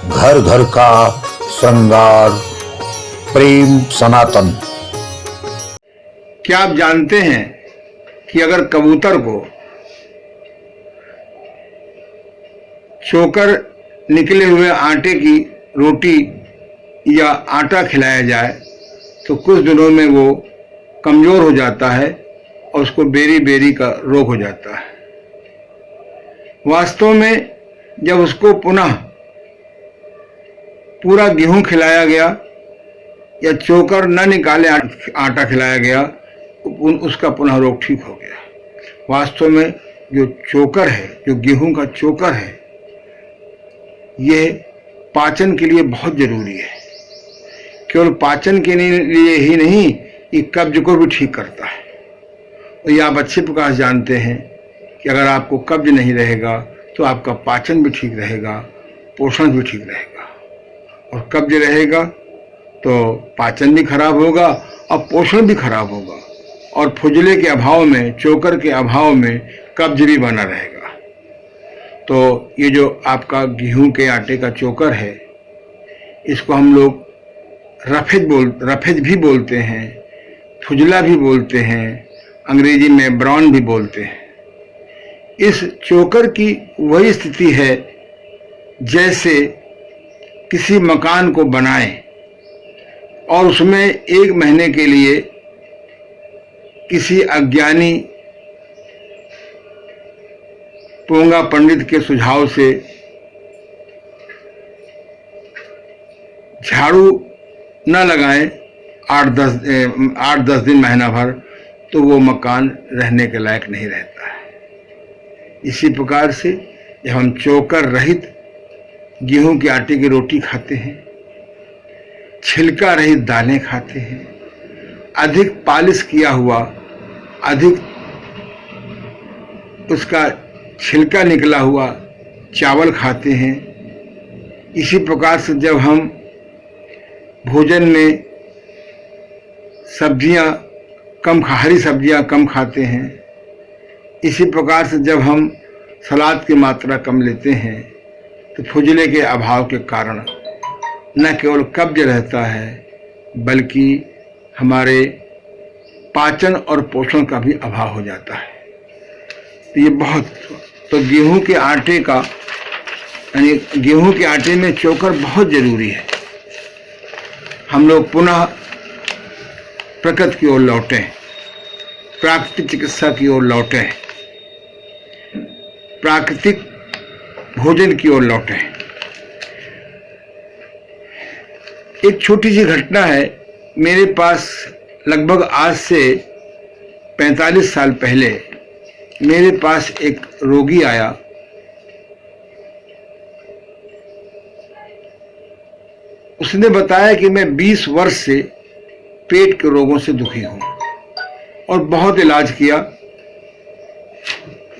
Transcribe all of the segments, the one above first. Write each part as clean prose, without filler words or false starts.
घर घर का श्रृंगार, प्रेम सनातन। क्या आप जानते हैं कि अगर कबूतर को चोकर निकले हुए आटे की रोटी या आटा खिलाया जाए तो कुछ दिनों में वो कमज़ोर हो जाता है और उसको बेरी बेरी का रोग हो जाता है। वास्तव में जब उसको पुनः पूरा गेहूं खिलाया गया या चोकर न निकाले आटा खिलाया गया तो उसका पुनः रोग ठीक हो गया। वास्तव में जो चोकर है, जो गेहूं का चोकर है, ये पाचन के लिए बहुत जरूरी है। केवल पाचन के लिए ही नहीं, ये कब्ज को भी ठीक करता है। और ये आप अच्छे प्रकार जानते हैं कि अगर आपको कब्ज नहीं रहेगा तो आपका पाचन भी ठीक रहेगा, पोषण भी ठीक रहेगा। और कब्ज रहेगा तो पाचन भी खराब होगा और पोषण भी खराब होगा, और फुजले के अभाव में, चोकर के अभाव में कब्ज भी बना रहेगा। तो ये जो आपका गेहूं के आटे का चोकर है, इसको हम लोग रफेज भी बोलते हैं, फुजला भी बोलते हैं, अंग्रेजी में ब्राउन भी बोलते हैं। इस चोकर की वही स्थिति है जैसे किसी मकान को बनाएं और उसमें 1 महीने के लिए किसी अज्ञानी पोंगा पंडित के सुझाव से झाड़ू न लगाएं 8-10 दिन, महीना भर, तो वो मकान रहने के लायक नहीं रहता है। इसी प्रकार से जब हम चोकर रहित गेहूं के आटे की रोटी खाते हैं, छिलका रहित दालें खाते हैं, अधिक पालिश किया हुआ, अधिक उसका छिलका निकला हुआ चावल खाते हैं, इसी प्रकार से जब हम भोजन में सब्जियां हरी सब्जियां कम खाते हैं, इसी प्रकार से जब हम सलाद की मात्रा कम लेते हैं, तो फुजले के अभाव के कारण न केवल कब्ज रहता है बल्कि हमारे पाचन और पोषण का भी अभाव हो जाता है। तो ये तो गेहूं के आटे का, यानी गेहूं के आटे में चोकर बहुत जरूरी है। हम लोग पुनः प्रकृति की ओर लौटें, प्राकृतिक चिकित्सा की ओर लौटें, प्राकृतिक भोजन की ओर लौटें। एक छोटी सी घटना है। मेरे पास लगभग आज से 45 साल पहले मेरे पास एक रोगी आया। उसने बताया कि मैं 20 वर्ष से पेट के रोगों से दुखी हूं और बहुत इलाज किया,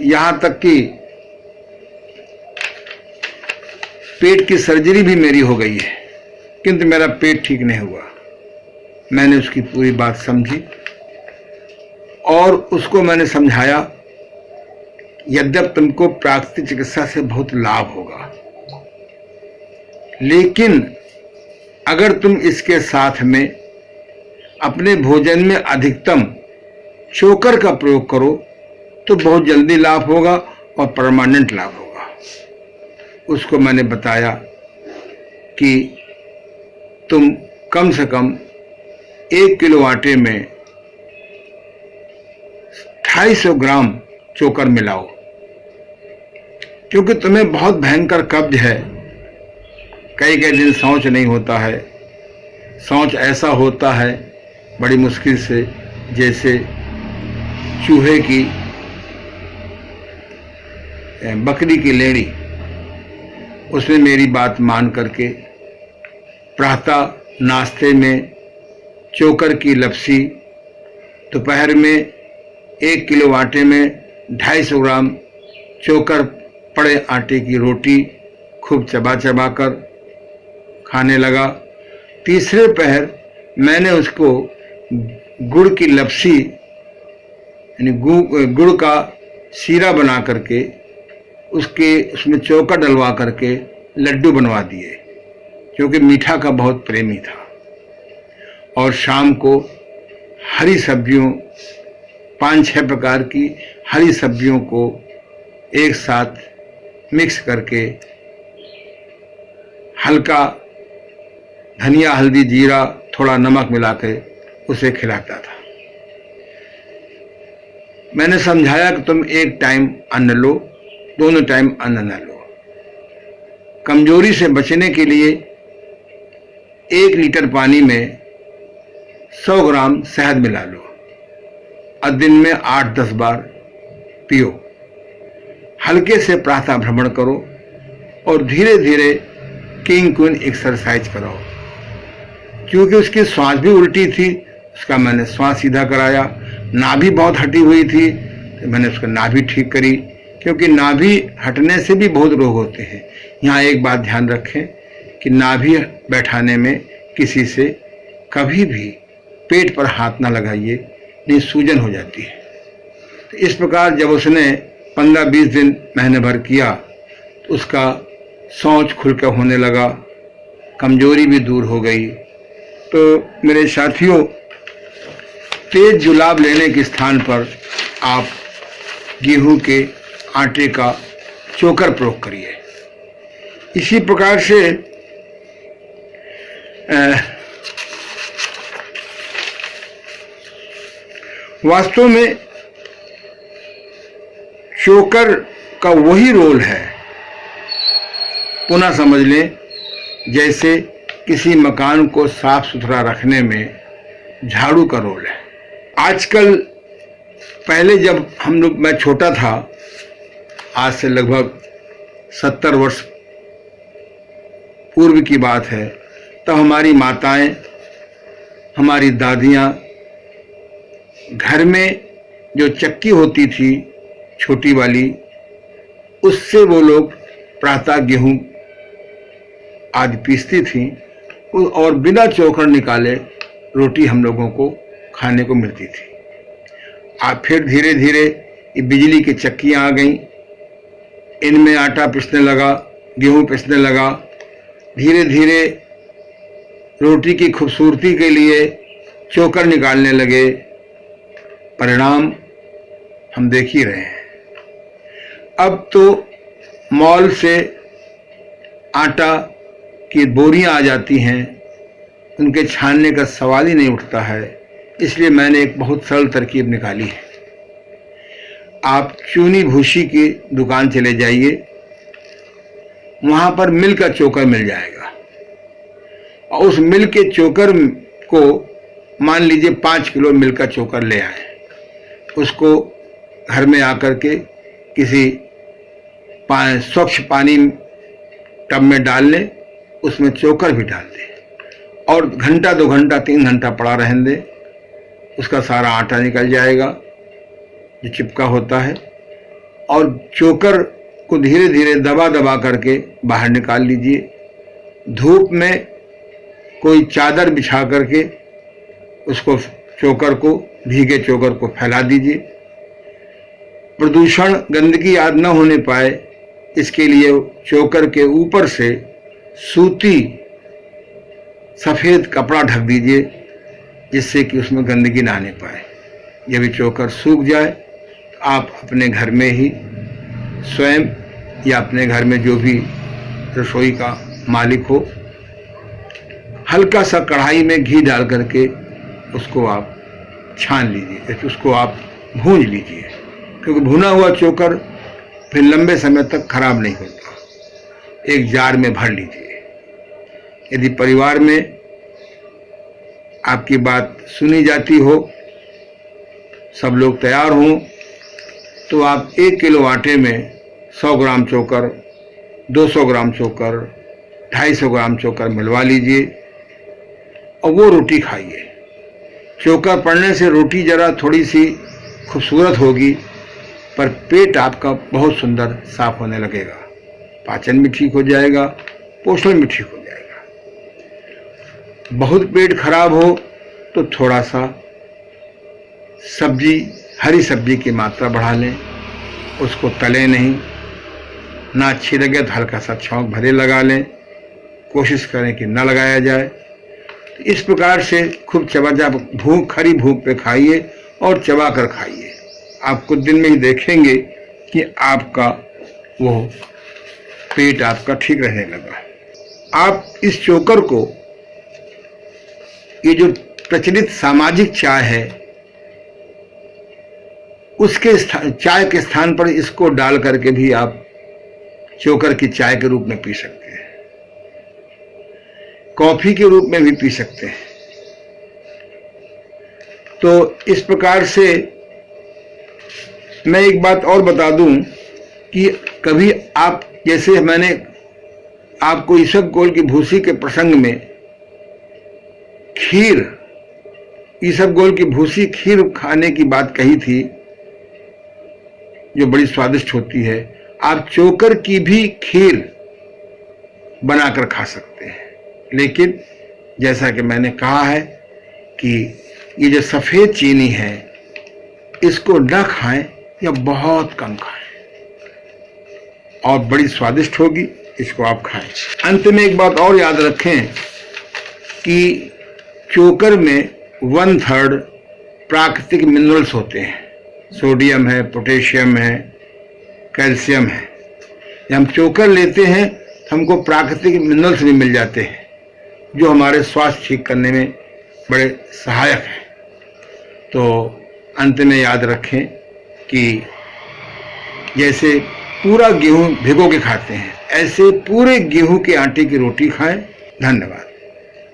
यहां तक कि पेट की सर्जरी भी मेरी हो गई है, किंतु मेरा पेट ठीक नहीं हुआ। मैंने उसकी पूरी बात समझी और उसको मैंने समझाया, यद्यप तुमको प्राकृतिक चिकित्सा से बहुत लाभ होगा, लेकिन अगर तुम इसके साथ में अपने भोजन में अधिकतम चोकर का प्रयोग करो तो बहुत जल्दी लाभ होगा और परमानेंट लाभ होगा। उसको मैंने बताया कि तुम कम से कम 1 किलो आटे में 250 ग्राम चोकर मिलाओ, क्योंकि तुम्हें बहुत भयंकर कब्ज है। कई दिन शौच नहीं होता है। शौच ऐसा होता है बड़ी मुश्किल से, जैसे चूहे की, बकरी की लेड़ी। उसने मेरी बात मान करके प्रातः नाश्ते में चोकर की लपसी, दोपहर में 1 किलो आटे में 250 ग्राम चोकर पड़े आटे की रोटी खूब चबा चबा कर खाने लगा। तीसरे पहर मैंने उसको गुड़ की लपसी, यानी गुड़ का शीरा बना करके उसमें चोकर डलवा करके लड्डू बनवा दिए। क्योंकि मीठा का बहुत प्रेमी था। और शाम को हरी सब्जियों, 5-6 प्रकार की हरी सब्जियों को एक साथ मिक्स करके हल्का धनिया, हल्दी, जीरा, थोड़ा नमक मिला के उसे खिलाता था। मैंने समझाया कि तुम एक टाइम अन्न लो, दोनों टाइम अन्न न लो। कमजोरी से बचने के लिए 1 लीटर पानी में 100 ग्राम शहद मिला लो और दिन में 8-10 बार पियो। हल्के से प्रातः भ्रमण करो और धीरे धीरे किंग क्वीन एक्सरसाइज कराओ। क्योंकि उसकी श्वास भी उल्टी थी, उसका मैंने श्वास सीधा कराया। नाभि बहुत हटी हुई थी तो मैंने उसका नाभि ठीक करी, क्योंकि नाभि हटने से भी बहुत रोग होते हैं। यहाँ एक बात ध्यान रखें कि नाभि बैठाने में किसी से कभी भी पेट पर हाथ ना लगाइए, नहीं सूजन हो जाती है। तो इस प्रकार जब उसने 15-20 दिन, महीने भर किया तो उसका सोच खुलकर होने लगा, कमजोरी भी दूर हो गई। तो मेरे साथियों, तेज जुलाब लेने के स्थान पर आप गेहूं के आटे का चोकर प्रयोग करिए। इसी प्रकार से वास्तव में चोकर का वही रोल है, पुनः समझ लें, जैसे किसी मकान को साफ सुथरा रखने में झाड़ू का रोल है। आजकल, पहले जब मैं छोटा था, आज से लगभग 70 वर्ष पूर्व की बात है, तब हमारी माताएं, हमारी दादियां घर में जो चक्की होती थी छोटी वाली, उससे वो लोग प्रातः गेहूं आदि पीसती थी और बिना चोकर निकाले रोटी हम लोगों को खाने को मिलती थी। अब फिर धीरे धीरे ये बिजली की चक्कियां आ गईं, इनमें आटा पिसने लगा, गेहूं पिसने लगा। धीरे धीरे रोटी की खूबसूरती के लिए चोकर निकालने लगे। परिणाम हम देख ही रहे हैं। अब तो मॉल से आटा की बोरियां आ जाती हैं, उनके छानने का सवाल ही नहीं उठता है। इसलिए मैंने एक बहुत सरल तरकीब निकाली है। आप चूनी भूसी की दुकान चले जाइए, वहां पर मिल का चोकर मिल जाएगा और उस मिल के चोकर को, मान लीजिए 5 किलो मिल का चोकर ले आए, उसको घर में आकर के किसी स्वच्छ पानी टब में डाल लें, उसमें चोकर भी डाल दें और घंटा 2 घंटा 3 घंटा पड़ा रहने दें। उसका सारा आटा निकल जाएगा जो चिपका होता है, और चोकर को धीरे धीरे दबा दबा करके बाहर निकाल लीजिए। धूप में कोई चादर बिछा करके उसको, चोकर को, भीगे चोकर को फैला दीजिए। प्रदूषण, गंदगी आदि न होने पाए, इसके लिए चोकर के ऊपर से सूती सफेद कपड़ा ढक दीजिए, जिससे कि उसमें गंदगी ना आने पाए। जब ये चोकर सूख जाए तो आप अपने घर में ही स्वयं या अपने घर में जो भी रसोई का मालिक हो, हल्का सा कढ़ाई में घी डाल करके उसको आप छान लीजिए, उसको आप भूंज लीजिए, क्योंकि भुना हुआ चोकर फिर लंबे समय तक खराब नहीं होता। एक जार में भर लीजिए। यदि परिवार में आपकी बात सुनी जाती हो, सब लोग तैयार हों, तो आप 1 किलो आटे में 100 ग्राम चोकर, 200 ग्राम चोकर, 250 ग्राम चोकर मिलवा लीजिए और वो रोटी खाइए। चोकर पड़ने से रोटी जरा थोड़ी सी खूबसूरत होगी, पर पेट आपका बहुत सुंदर साफ होने लगेगा, पाचन भी ठीक हो जाएगा, पोषण भी ठीक हो जाएगा। बहुत पेट खराब हो तो थोड़ा सा सब्जी, हरी सब्जी की मात्रा बढ़ा लें, उसको तलें नहीं, ना अच्छी लगे तो हल्का सा छौंक भरे लगा लें। कोशिश करें कि न लगाया जाए। इस प्रकार से खूब भूख खरी भूख पे खाइए और चबा कर खाइए। आप कुछ दिन में ही देखेंगे कि आपका वो पेट आपका ठीक रहने लगा। आप इस चोकर को, ये जो प्रचलित सामाजिक चाय है, उसके चाय के स्थान पर इसको डाल करके भी आप चोकर की चाय के रूप में पी सकते हैं, कॉफी के रूप में भी पी सकते हैं। तो इस प्रकार से मैं एक बात और बता दूं कि कभी आप, जैसे मैंने आपको ईसबगोल की भूसी के प्रसंग में खीर, ईसबगोल की भूसी खीर खाने की बात कही थी जो बड़ी स्वादिष्ट होती है, आप चोकर की भी खीर बनाकर खा सकते हैं। लेकिन जैसा कि मैंने कहा है कि ये जो सफेद चीनी है इसको न खाएं या बहुत कम खाएं, और बड़ी स्वादिष्ट होगी, इसको आप खाएं। अंत में एक बात और याद रखें कि चोकर में 1/3 प्राकृतिक मिनरल्स होते हैं। सोडियम है, पोटेशियम है, कैल्शियम है। जब हम चोकर लेते हैं हमको प्राकृतिक मिनरल्स भी मिल जाते हैं जो हमारे स्वास्थ्य ठीक करने में बड़े सहायक हैं। तो अंत में याद रखें कि जैसे पूरा गेहूं भिगो के खाते हैं, ऐसे पूरे गेहूं के आटे की रोटी खाएं। धन्यवाद।